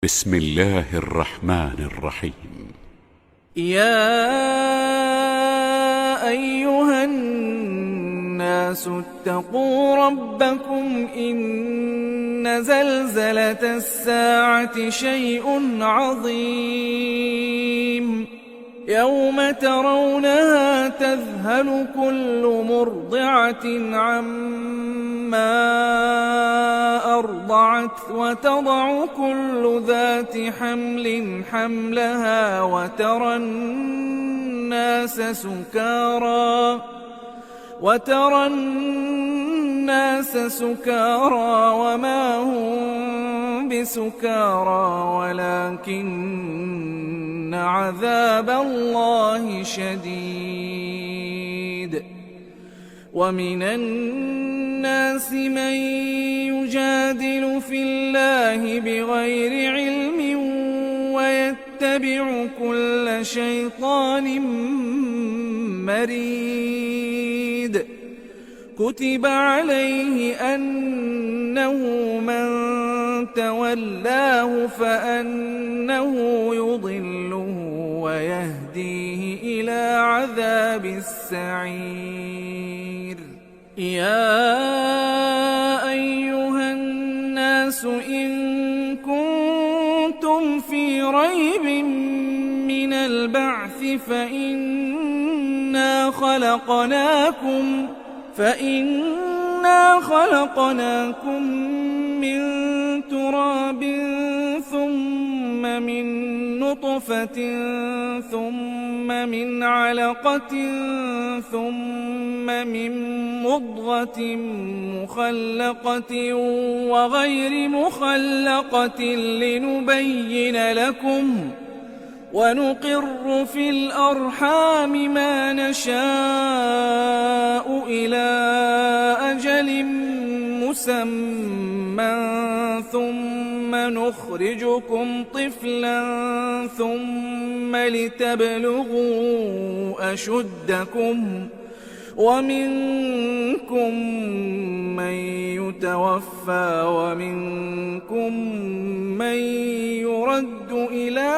بسم الله الرحمن الرحيم. يا أيها الناس اتقوا ربكم إن زلزلة الساعة شيء عظيم يوم ترونها تذهل كل مرضعة عما أرضعت وتضع كل ذات حمل حملها وترى الناس سكارى وما هم بسكارى ولكن عذاب الله شديد. ومن الناس من يجادل في الله بغير علم ويتبع كل شيطان مريد. كتب عليه أنه من تولاه فأنه يضله ويهديه إلى عذاب السعير. يا أيها الناس إن كنتم في ريب من البعث فإنا خلقناكم من تراب ثم من نطفة ثم من علقة ثم من مضغة مخلقة وغير مخلقة لنبين لكم ونقر في الأرحام ما نشاء إلى أجل مسمى ثم نخرجكم طفلا ثم لتبلغوا أشدكم ومنكم من يتوفى ومنكم من يرد إلى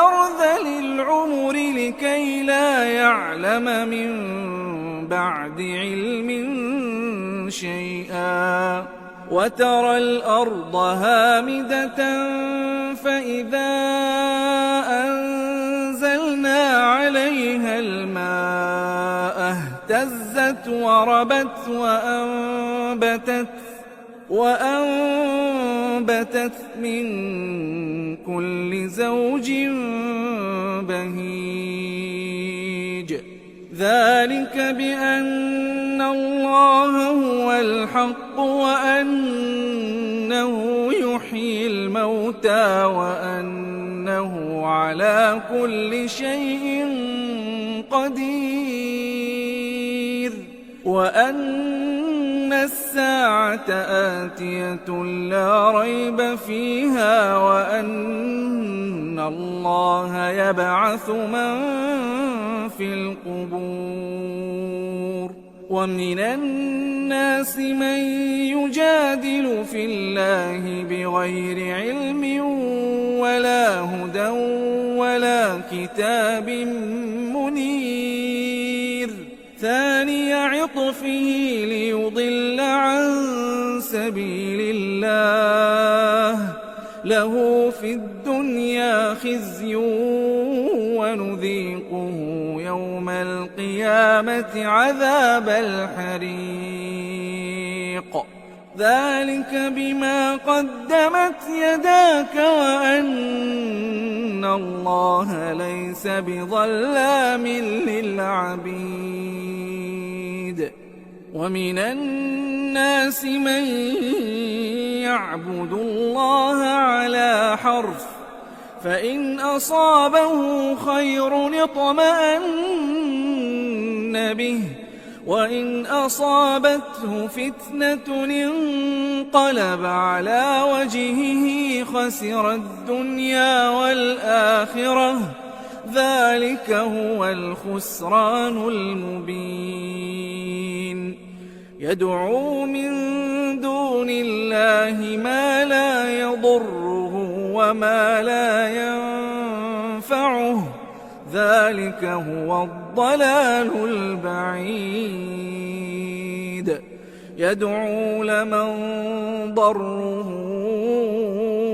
أرذل العمر لكي لا يعلم من بعد علم شيئا. وترى الأرض هامدة فإذا أنزلنا عليها الماء اهتزت وربت وأنبتت من كل زوج بهيج. ذلك بأن الله هو الحق وأنه يحيي الموتى وأنه على كل شيء قدير وأن الساعة آتية لا ريب فيها وأن الله يبعث من في القبور. ومن الناس من يجادل في الله بغير علم ولا هدى ولا كتاب منير. ثاني عطفه ليضل عن سبيل الله له في الدنيا خزي ونذيقه يوم القيامة عذاب الحريق. ذلك بما قدمت يداك وأن الله ليس بظلام للعبيد. ومن الناس من يعبد الله على حرف فإن أصابه خير اطمأن به وإن أصابته فتنة انقلب على وجهه خسر الدنيا والآخرة. ذلك هو الخسران المبين. يدعو من دون الله ما لا يضره وما لا ينفعه، ذلك هو الضلال البعيد. يدعو لمن ضره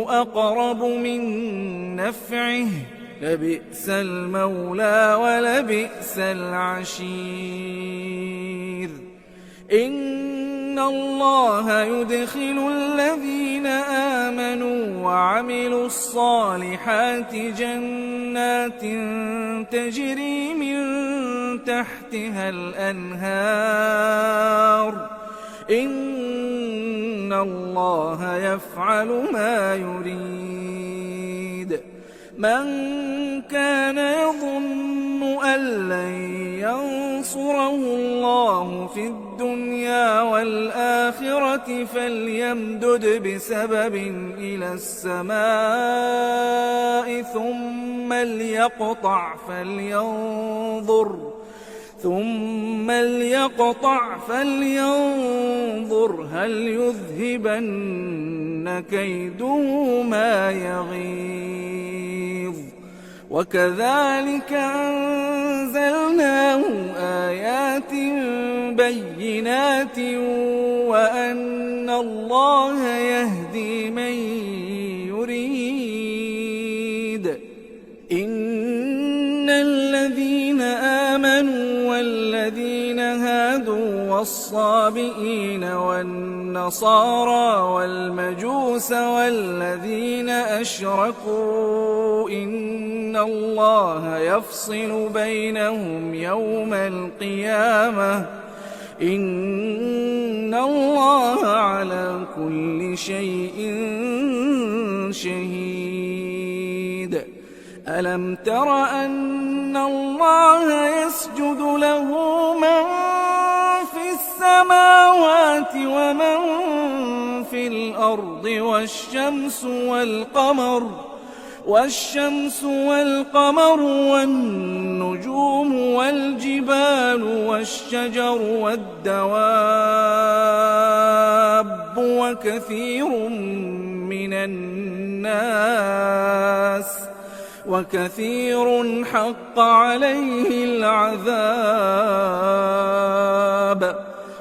أقرب من نفعه، لبئس المولى ولبئس العشير. إن الله يدخل الذين آمنوا وعملوا الصالحات جنات تجري من تحتها الأنهار، إن الله يفعل ما يريد. من كان يظن أن لن ينصره الله في الدنيا والآخرة فليمدد بسبب إلى السماء ثم ليقطع فلينظر هل يذهبن كيده ما يغيظ. وكذلك أنزلناه آيات بينات وأن الله يهدي من يريد. إن الذين آمنوا والذين هادوا والصابئين والنصارى والمجوس والذين أشركوا إن الله يفصل بينهم يوم القيامة، إن الله على كل شيء شهيد. ألم تر أن الله يسجد له من في السماوات ومن في الأرض والشمس والقمر والنجوم والجبال والشجر والدواب وكثير حق عليه العذاب.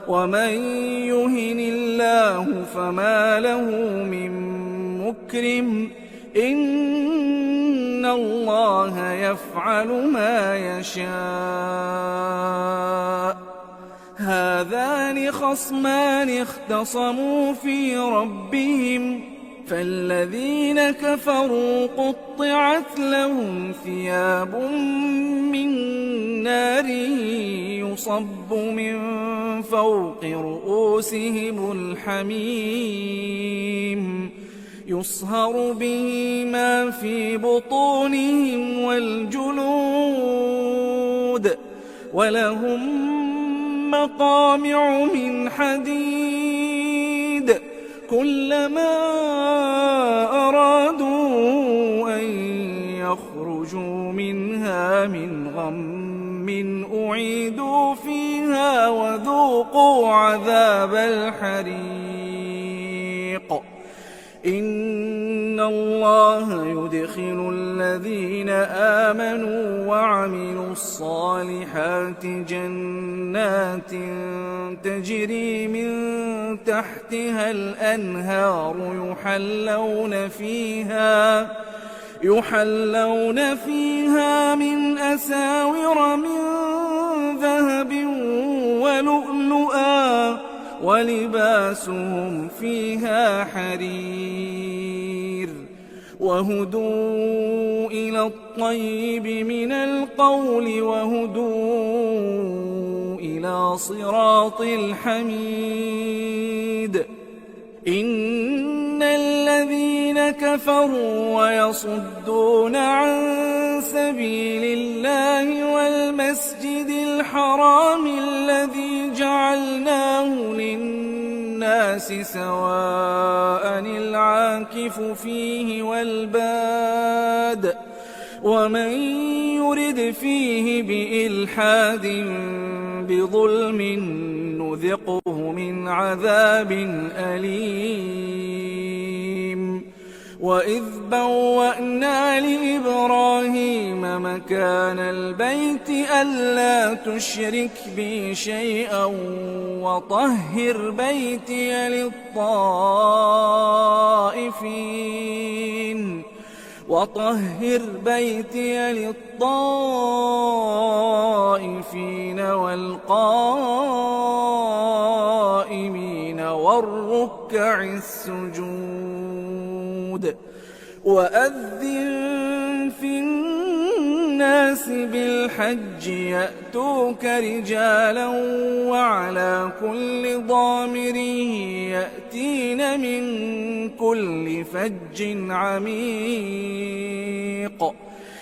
ومن يهن الله فما له من مكرم، إن الله يفعل ما يشاء. هذان خصمان اختصموا في ربهم، فالذين كفروا قطعت لهم ثياب من نار يصب من فوق رؤوسهم الحميم، يصهر به ما في بطونهم والجلود، ولهم مقامع من حديد، كلما أرادوا أن يخرجوا منها من غم أعيدوا فيها وذوقوا عذاب الحريق. إن الله يدخل الذين آمنوا وعملوا الصالحات جنات تجري من تحتها الأنهار يحلون فيها من أساور من ذهب ولؤلؤا ولباسهم فيها حرير. وهدوا إلى الطيب من القول وهدوا إلى صراط الحميد. إن الذين كفروا ويصدون عن سبيل الله والمسجد الحرام الذي جعلناه للناس سواء العاكف فيه والباد ومن يرد فيه بإلحاد بظلم نذقه من عذاب أليم. وإذ بوأنا لإبراهيم مكان البيت ألا تشرك بي شيئا وطهر بيتي للطائفين والقائمين والركع السجود وأذن في الناس بالحج يأتوك رجالا وعلى كل ضامر يأتين من كل فج عميق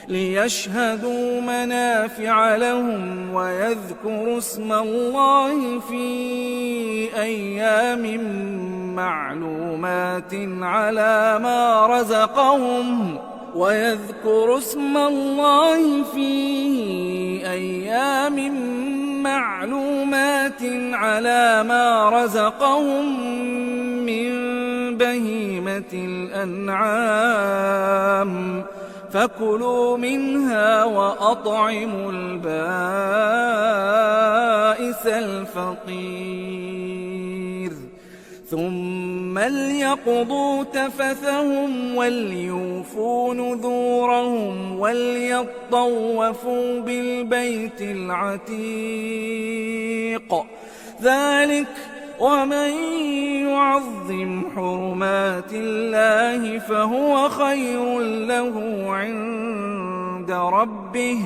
ليشهدوا منافع لهم ويذكروا اسم الله في أيام معلومات على ما رزقهم من بهيمة الأنعام فكلوا منها وأطعموا البائس الفقير ثم ليقضوا تفثهم وليوفوا نذورهم وليطوفوا بالبيت العتيق ذلك ومن يعظم حرمات الله فهو خير له عند ربه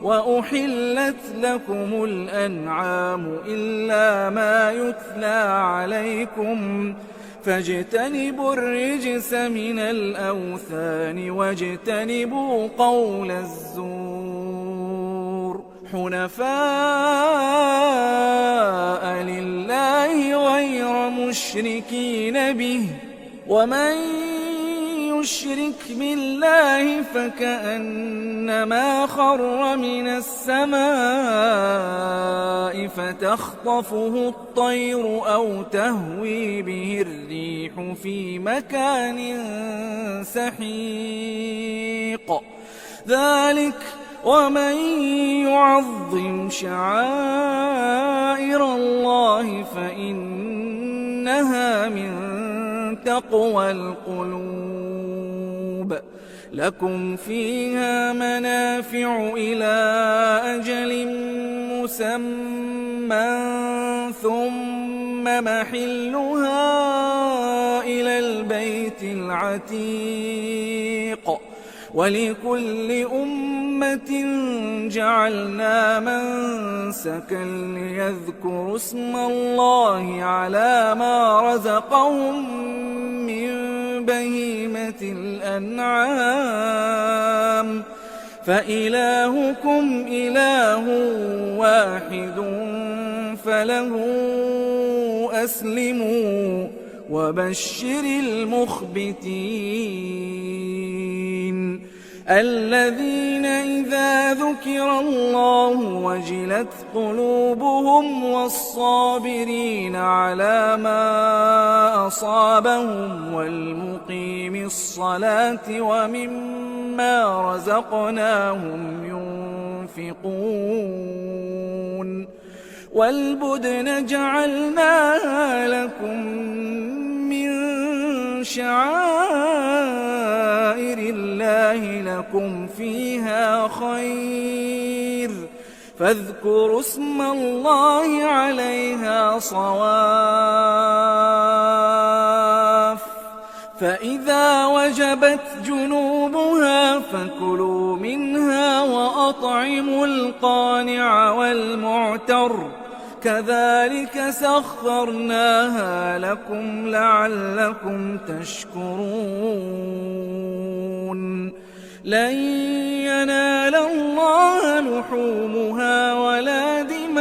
وأحلت لكم الأنعام إلا ما يتلى عليكم فاجتنبوا الرجس من الأوثان واجتنبوا قول الزور حنفاء لله غير مشركين به ومن يشرك بالله فكأنما خر من السماء فتخطفه الطير أو تهوي به الريح في مكان سحيق ذلك ومن يعظم شعائر الله فإنها من تقوى القلوب لكم فيها منافع إلى أجل مسمى ثم محلها إلى البيت العتيق ولكل أمة جعلنا منسكا ليذكروا اسم الله على ما رزقهم من بهيمة الأنعام فإلهكم إله واحد فله أسلموا وبشر المخبتين الذين إذا ذكر الله وجلت قلوبهم والصابرين على ما أصابهم والمقيم الصلاة ومما رزقناهم ينفقون والبدن جعلناها لكم من شعائر الله لكم فيها خير فاذكروا اسم الله عليها صواف فإذا وجبت جنوبها فكلوا منها وأطعموا القانع والمعتر كذلك سخرناها لكم لعلكم تشكرون لن ينال الله لحومها ولا دماؤها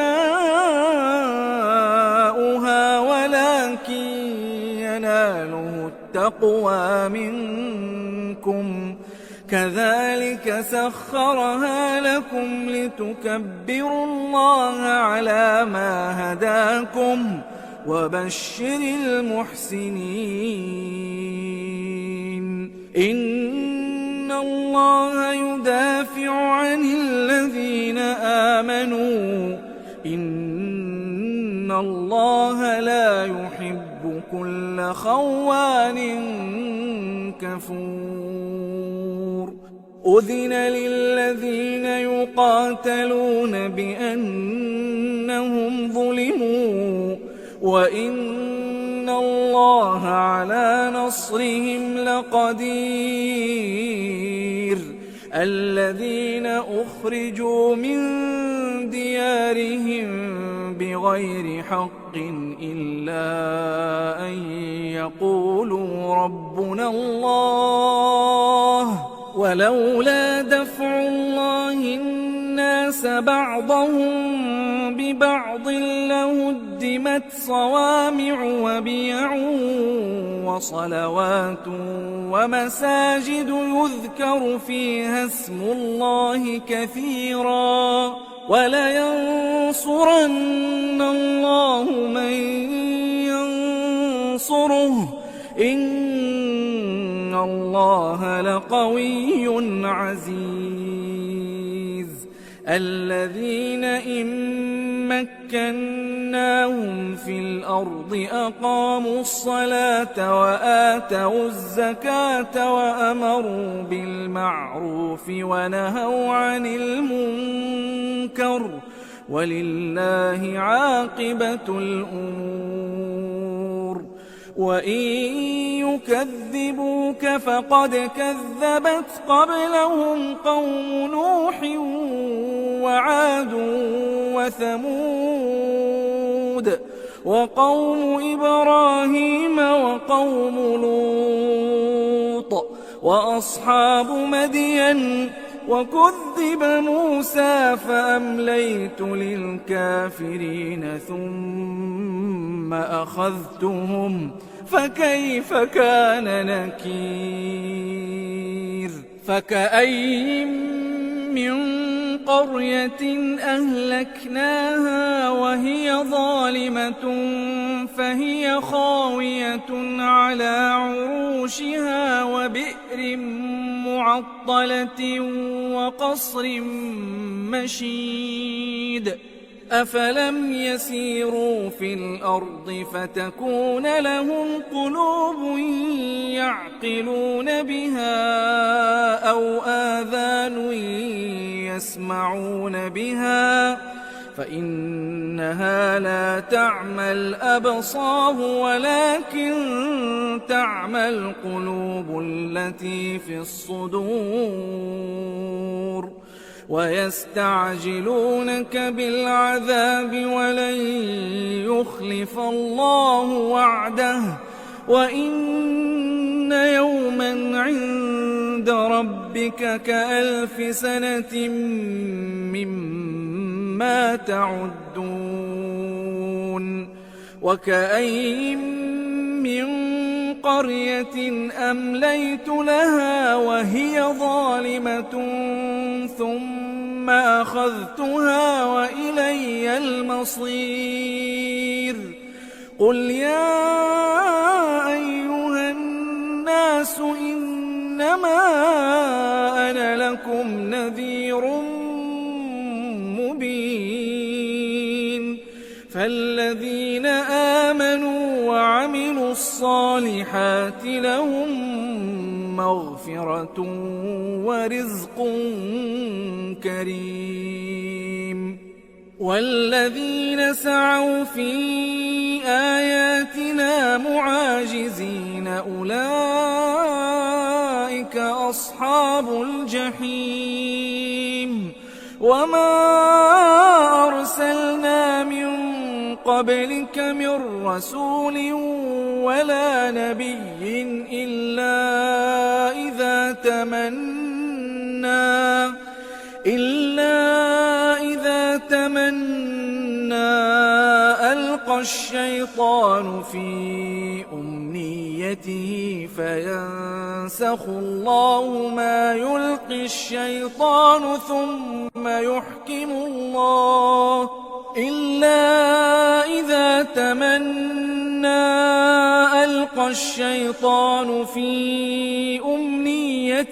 ولكن يناله التقوى منكم كذلك سخرها لكم لتكبروا الله على ما هداكم وبشر المحسنين إن الله يدافع عن الذين آمنوا إن الله لا يحب كل خوان كفور أذن للذين يقاتلون بأنهم ظلموا وإن الله على نصرهم لقدير الذين أخرجوا من ديارهم بغير حق إلا أن يقولوا ربنا الله ولولا دفع الله الناس بعضهم ببعض لهدمت صوامع وبيع وصلوات ومساجد يذكر فيها اسم الله كثيرا ولينصرن الله من ينصره إن الله لقوي عزيز الذين إن مكناهم في الأرض أقاموا الصلاة وآتوا الزكاة وأمروا بالمعروف ونهوا عن المنكر ولله عاقبة الأمور وإن يكذبوك فقد كذبت قبلهم قوم نوح وعاد وثمود وقوم إبراهيم وقوم لوط وأصحاب مدين وكذب موسى فأمليت للكافرين ثم أخذتهم فكيف كان نكير فكأي من قرية أهلكناها وهي ظالمة فهي خاوية على عروشها وبئر معطلة وقصر مشيد أفلم يسيروا في الأرض فتكون لهم قلوب يعقلون بها أو آذان يسمعون بها فإنها لا تعمى الأبصار ولكن تعمى القلوب التي في الصدور ويستعجلونك بالعذاب ولن يخلف الله وعده وإن يوما عند ربك كألف سنة مما تعدون وكأين من قرية أمليت لها وهي ظالمة ثم أخذتها وإلي المصير قل يا أيها الناس إنما أنا لكم نذير مبين فالذين آمنوا وعملوا الصالحات لهم مغفرة ورزق كريم والذين سعوا في آياتنا معاجزين أولئك أصحاب الجحيم وما أرسلنا من قبلك من رسول ولا نبي إلا إذا تمنى ألقى الشيطان في أمنيته فينسخ الله ما يلقي الشيطان ثم يحكم الله إلا إذا تمنى ألقى الشيطان في أمنيته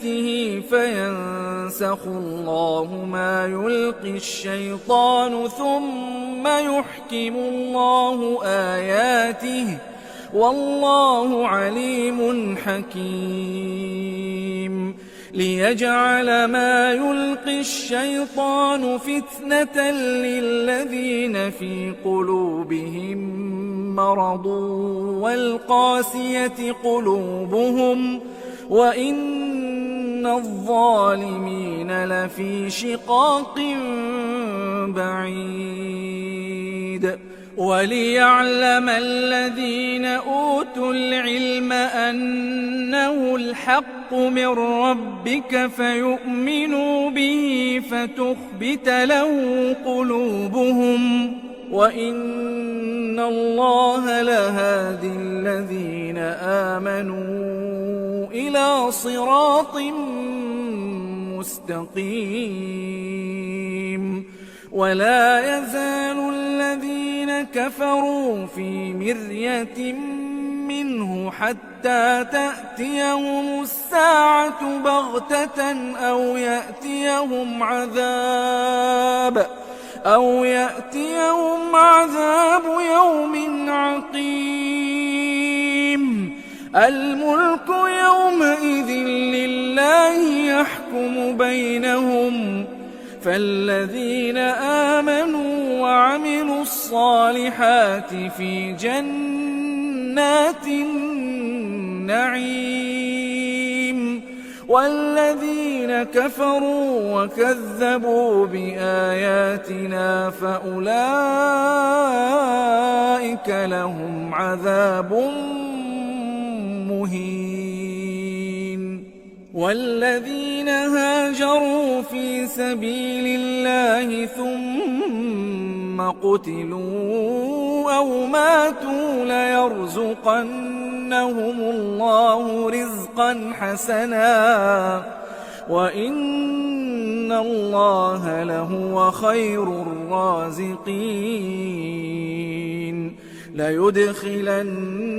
آياته فينسخ الله ما يلقي الشيطان ثم يحكم الله آياته والله عليم حكيم ليجعل ما يلقي الشيطان فتنة للذين في قلوبهم مرض والقاسية قلوبهم وإن الظالمين لفي شقاق بعيد وليعلم الذين أوتوا العلم أنه الحق من ربك فيؤمنوا به فتخبت له قلوبهم وإن الله لهادي الذين آمنوا إلى صراط مستقيم ولا يزال الذين كفروا في مرية منه حتى تأتيهم الساعة بغتة أو يأتيهم عذاب يوم عقيم الملك يومئذ لله يحكم بينهم فالذين آمنوا وعملوا الصالحات في جنات النعيم والذين كفروا وكذبوا بآياتنا فأولئك لهم عذاب مهين والذين هاجروا في سبيل الله ثم قتلوا أو ماتوا ليرزقنهم الله رزقا حسنا وإن الله لهو خير الرازقين ليدخلنهم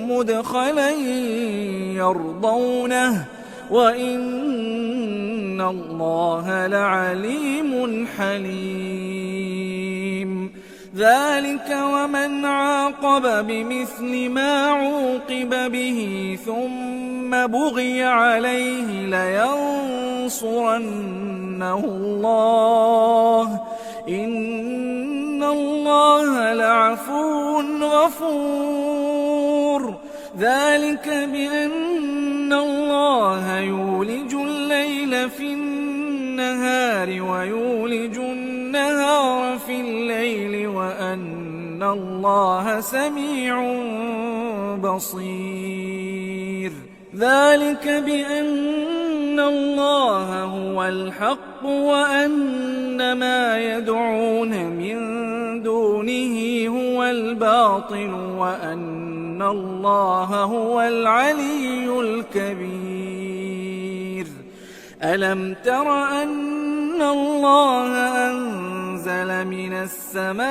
مدخلا يرضونه وإن الله لعليم حليم ذلك ومن عاقب بمثل ما عوقب به ثم بغي عليه لينصرنه الله إن الله لعفو غفور ذلك بأن الله يولج الليل في النهار ويولج النهار في الليل وأن الله سميع بصير ذلك بأن الله هو الحق وأن ما يدعون من دونه هو الباطل وأن الله هو العلي الكبير ألم تر أن الله أنزل من السماء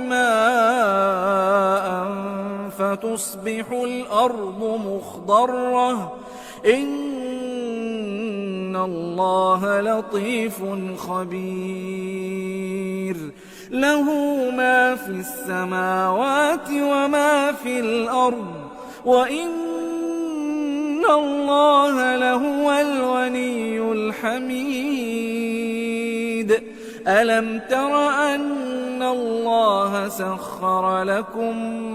ماء فتصبح الأرض مخضرة إن الله لطيف خبير له ما في السماوات وما في الأرض وإن الله لهو الغني الحميد ألم تر أن الله سخر لكم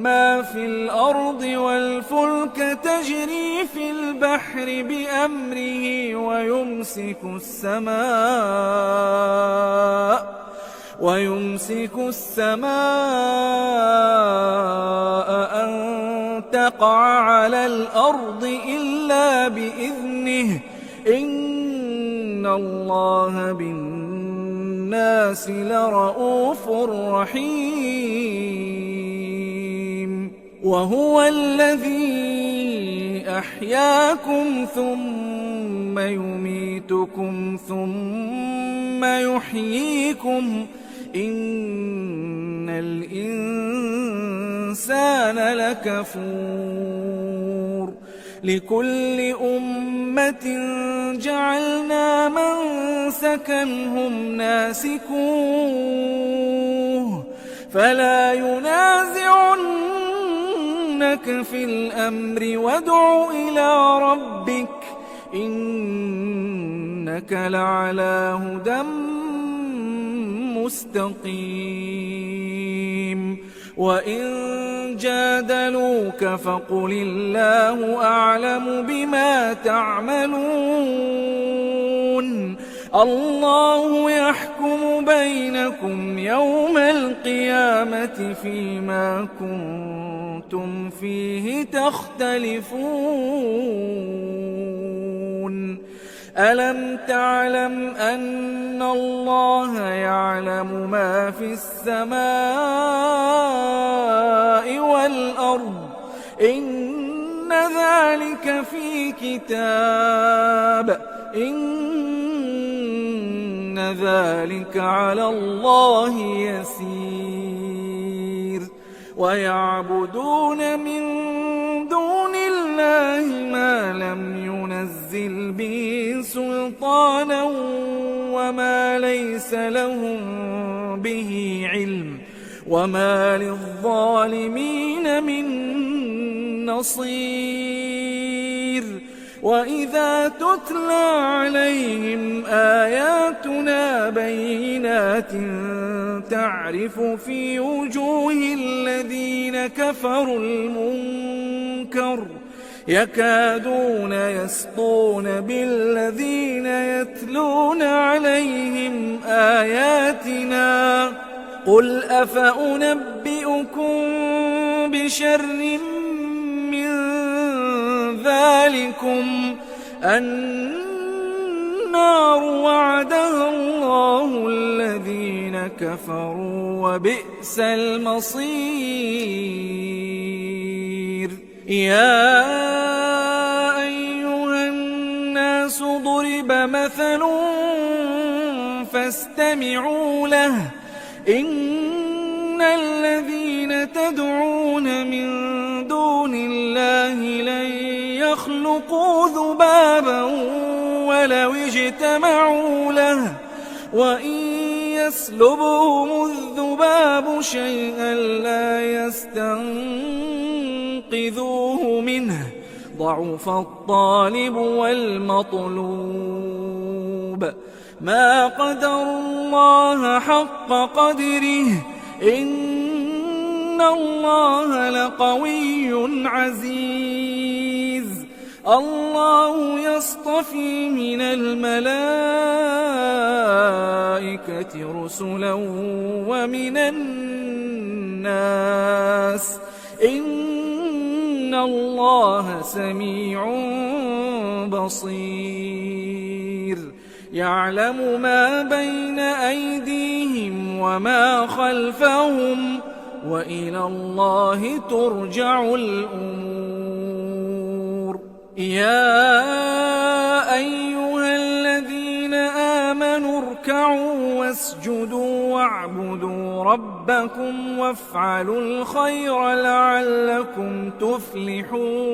ما في الأرض والفلك تجري في البحر بأمره ويمسك السماء أن تقع على الأرض إلا بإذنه إن الله بالناس لرؤوف رحيم وهو الذي أحياكم ثم يميتكم ثم يحييكم إن الإنسان لكفور لكل أمة جعلنا منسكا هم ناسكوه فلا ينازعنك في الأمر وادع إلى ربك إنك لعلى هدى مستقيم وإن جادلوك فقل الله أعلم بما تعملون الله يحكم بينكم يوم القيامة فيما كنتم فيه تختلفون ألم تعلم أن الله يعلم ما في السماء والأرض إن ذلك في كتاب إن ذلك على الله يسير ويعبدون من دون الله ما لم ينزل به سلطانا وما ليس لهم به علم وما للظالمين من نصير وإذا تتلى عليهم آياتنا بينات تعرف في وجوه الذين كفروا المنكر يكادون يسطون بالذين يتلون عليهم آياتنا قل أفأنبئكم بشر من ذلكم النار وعدها الله الذين كفروا وبئس المصير يا أيها الناس ضرب مثل فاستمعوا له إن الذين تدعون من دون الله لن يخلقوا ذبابا ولو اجتمعوا له وإن يسلبهم الذباب شيئا لا يستنقذوه منه ضعف الطالب والمطلوب ما قدر الله حق قدره إن الله لقوي عزيز الله يصطفي من الملائكة رسلا ومن الناس إن الله سميع بصير يعلم ما بين أيديهم وما خلفهم وإلى الله ترجع الأمور يا أيها الذين آمنوا اركعوا واسجدوا واعبدوا ربكم وافعلوا الخير لعلكم تفلحون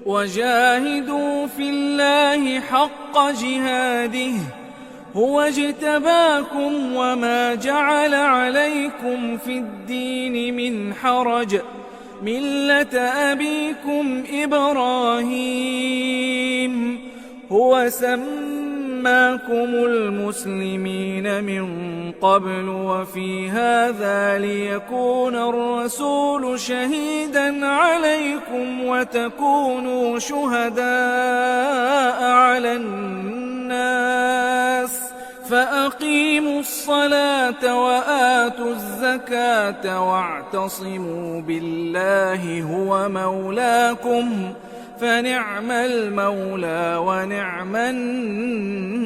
وجاهدوا في الله حق جهاده هو اجتباكم وما جعل عليكم في الدين من حرج ملة أبيكم إبراهيم هو سماكم المسلمين من قبل وفي هذا ليكون الرسول شهيدا عليكم وتكونوا شهداء على الناس فأقيموا الصلاة وآتوا الزكاة واعتصموا بالله هو مولاكم فنعم المولى ونعم النصير